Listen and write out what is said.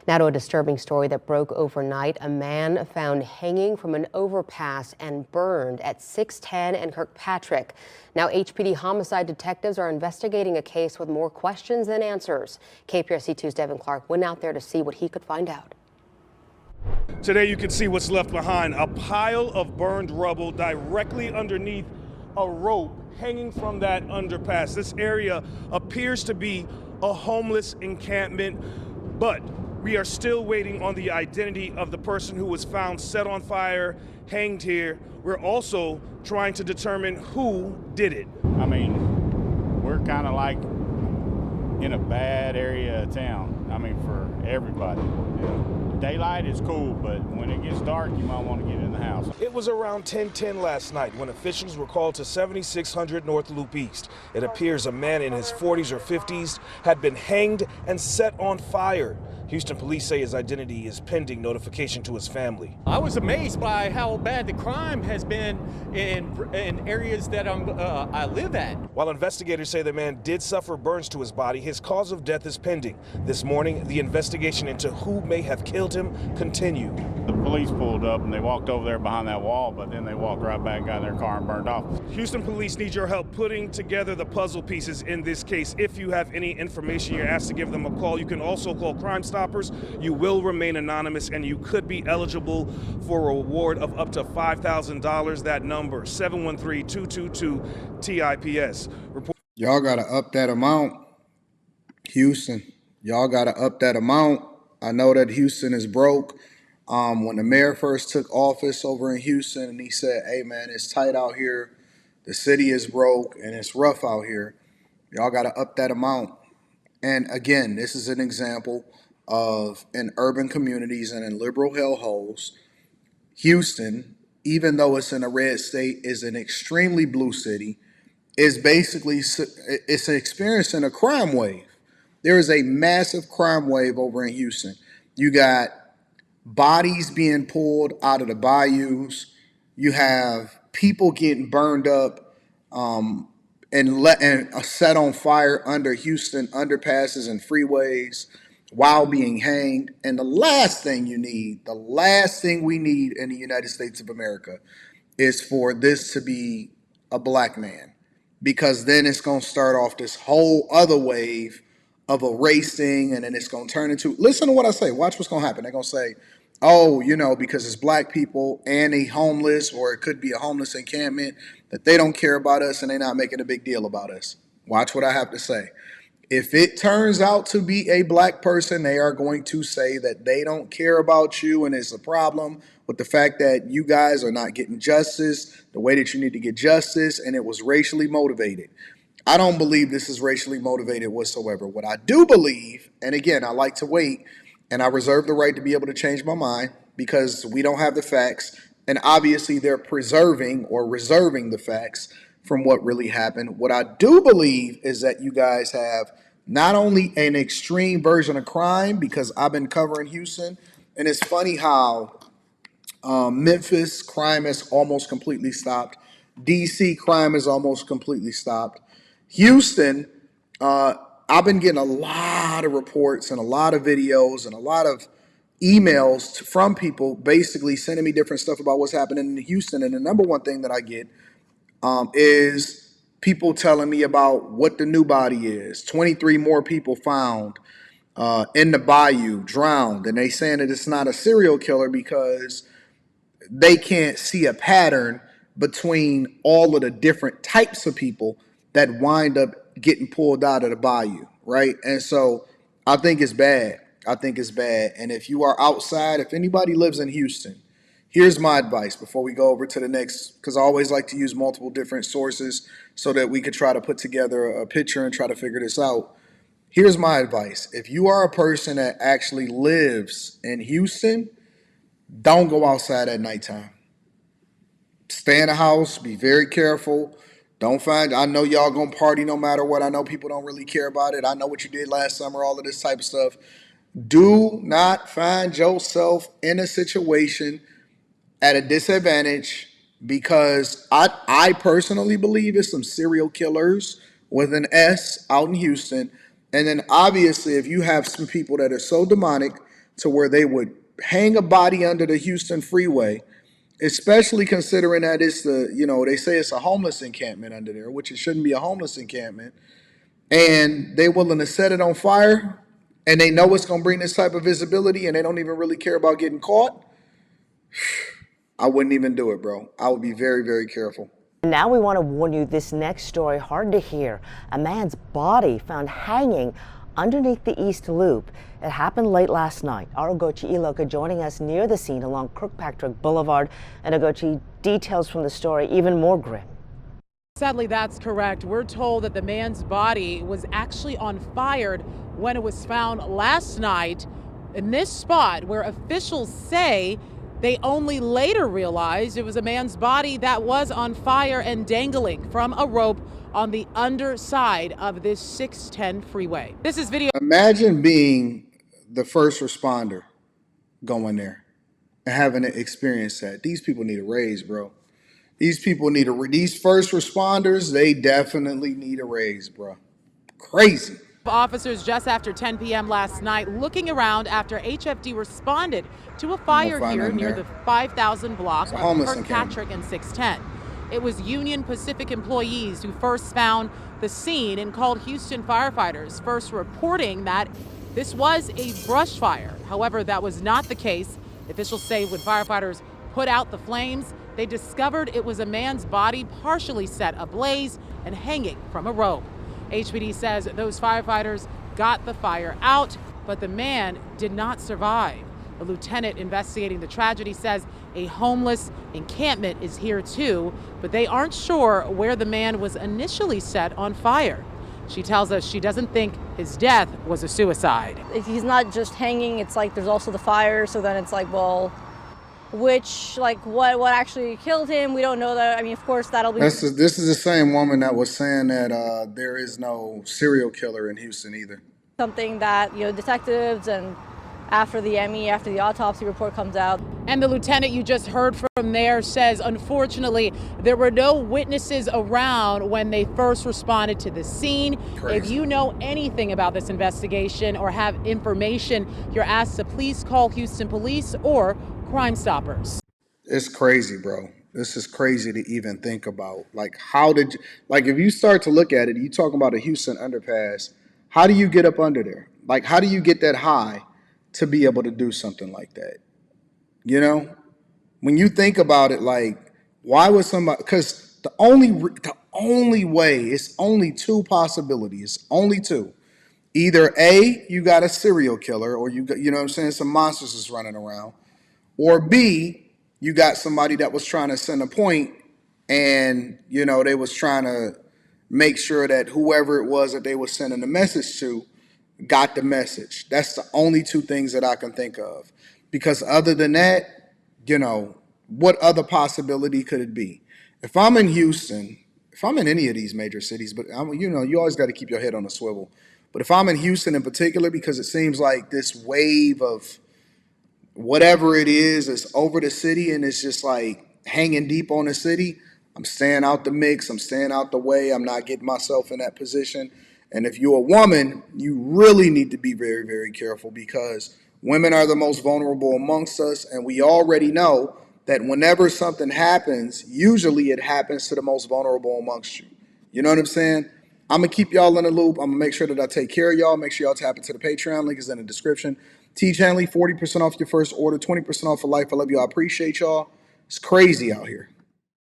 Now to a disturbing story that broke overnight. A man found hanging from an overpass and burned at 610 and Kirkpatrick. Now HPD homicide detectives are investigating a case with more questions than answers. KPRC2's Devin Clark went out there to see what he could find out. Today you can see what's left behind, a pile of burned rubble directly underneath a rope hanging from that underpass. This area appears to be a homeless encampment, but we are still waiting on the identity of the person who was found set on fire, hanged here. We're also trying to determine who did it. I mean, we're kind of like in a bad area of town. I mean, for everybody. You know, daylight is cool, but when it gets dark, you might want to get in the house. It was around 10:10 last night when officials were called to 7600 North Loop East. It appears a man in his 40s or 50s had been hanged and set on fire. Houston police say his identity is pending notification to his family. I was amazed by how bad the crime has been in areas that I live at. While investigators say the man did suffer burns to his body, his cause of death is pending. This morning, the investigation into who may have killed him continued. The police pulled up and they walked over there behind that wall, but then they walked right back, got in their car and burned off. Houston police need your help putting together the puzzle pieces in this case. If you have any information, you're asked to give them a call. You can also call Crime Stoppers. You will remain anonymous and you could be eligible for a reward of up to $5,000. That number, 713-222-TIPS. Y'all gotta up that amount. Houston, y'all gotta up that amount. I know that Houston is broke. When the mayor first took office over in Houston and he said, hey man, it's tight out here, the city is broke and it's rough out here, y'all gotta up that amount. And again, this is an example of in urban communities and in liberal hellholes, Houston, even though it's in a red state, is an extremely blue city, is basically, it's experiencing a crime wave. There is a massive crime wave over in Houston. You got bodies being pulled out of the bayous. You have people getting burned up and set on fire under Houston underpasses and freeways while being hanged. And the last thing you need, the last thing we need in the United States of America is for this to be a black man, because then it's going to start off this whole other wave of a race thing, and then it's going to turn into, listen to what I say, watch what's going to happen. They're going to say, oh, you know, because it's black people and a homeless, or it could be a homeless encampment, that they don't care about us and they're not making a big deal about us. Watch what I have to say. If it turns out to be a black person, they are going to say that they don't care about you and it's a problem with the fact that you guys are not getting justice the way that you need to get justice, and it was racially motivated. I don't believe this is racially motivated whatsoever. What I do believe, and again, I like to wait, and I reserve the right to be able to change my mind because we don't have the facts, and obviously they're preserving or reserving the facts from what really happened. What I do believe is that you guys have not only an extreme version of crime, because I've been covering Houston, and it's funny how Memphis crime has almost completely stopped. DC crime is almost completely stopped. Houston, I've been getting a lot of reports and a lot of videos and a lot of emails from people basically sending me different stuff about what's happening in Houston. And the number one thing that I get is people telling me about what the new body is. 23 more people found in the bayou, drowned. And they saying that it's not a serial killer because they can't see a pattern between all of the different types of people that wind up getting pulled out of the bayou, right? And so I think it's bad. I think it's bad. And if you are outside, if anybody lives in Houston, here's my advice before we go over to the next, because I always like to use multiple different sources so that we could try to put together a picture and try to figure this out. Here's my advice. If you are a person that actually lives in Houston, don't go outside at nighttime. Stay in the house, be very careful. Don't find, I know y'all gonna party no matter what. I know people don't really care about it. I know what you did last summer, all of this type of stuff. Do not find yourself in a situation at a disadvantage, because I personally believe it's some serial killers with an S out in Houston. And then obviously if you have some people that are so demonic to where they would hang a body under the Houston freeway, especially considering that it's they say it's a homeless encampment under there, which it shouldn't be a homeless encampment, and they willing to set it on fire, and they know it's going to bring this type of visibility, and they don't even really care about getting caught. I wouldn't even do it, bro. I would be very, very careful. Now we want to warn you, this next story, hard to hear. A man's body found hanging underneath the East Loop. It happened late last night. Our Ogochi Iloka joining us near the scene along Kirkpatrick Boulevard. And Ogochi, details from the story even more grim. Sadly, that's correct. We're told that the man's body was actually on fire when it was found last night in this spot, where officials say they only later realized it was a man's body that was on fire and dangling from a rope on the underside of this 610 freeway. This is video. Imagine being the first responder going there and having to experience that. These people need a raise, bro. These people need these first responders, they definitely need a raise, bro. Crazy. Officers just after 10 p.m. last night looking around after HFD responded to a fire here near the 5000 block of Kirkpatrick and 610. It was Union Pacific employees who first found the scene and called Houston firefighters, first reporting that this was a brush fire. However, that was not the case. Officials say when firefighters put out the flames, they discovered it was a man's body partially set ablaze and hanging from a rope. HPD says those firefighters got the fire out, but the man did not survive. The lieutenant investigating the tragedy says a homeless encampment is here too, but they aren't sure where the man was initially set on fire. She tells us she doesn't think his death was a suicide. If he's not just hanging, it's like there's also the fire, so then it's like, well, what actually killed him? We don't know that. I mean, of course, that'll be. This is the same woman that was saying that there is no serial killer in Houston either. Something that, detectives and after the autopsy report comes out. And the lieutenant you just heard from there says, unfortunately, there were no witnesses around when they first responded to the scene. Crazy. If you know anything about this investigation or have information, you're asked to please call Houston Police or Crime Stoppers. It's crazy, bro. This is crazy to even think about. If you start to look at it, you talking about a Houston underpass, how do you get up under there? How do you get that high to be able to do something like that? When you think about it, why would somebody, because the only way, it's only two possibilities, only two. Either A, you got a serial killer, or you know what I'm saying, some monsters is running around. Or B, you got somebody that was trying to send a point and, they was trying to make sure that whoever it was that they were sending the message to got the message. That's the only two things that I can think of. Because other than that, what other possibility could it be? If I'm in Houston, if I'm in any of these major cities, but you always got to keep your head on a swivel. But if I'm in Houston in particular, because it seems like this wave of whatever it is over the city and it's just hanging deep on the city, I'm staying out the mix. I'm staying out the way. I'm not getting myself in that position. And if you're a woman, you really need to be very, very careful, because women are the most vulnerable amongst us. And we already know that whenever something happens, usually it happens to the most vulnerable amongst you. You know what I'm saying? I'm going to keep y'all in the loop. I'm going to make sure that I take care of y'all. Make sure y'all tap into the Patreon. Link is in the description. T. Chanley, 40% off your first order, 20% off for life. I love you. I appreciate y'all. It's crazy out here.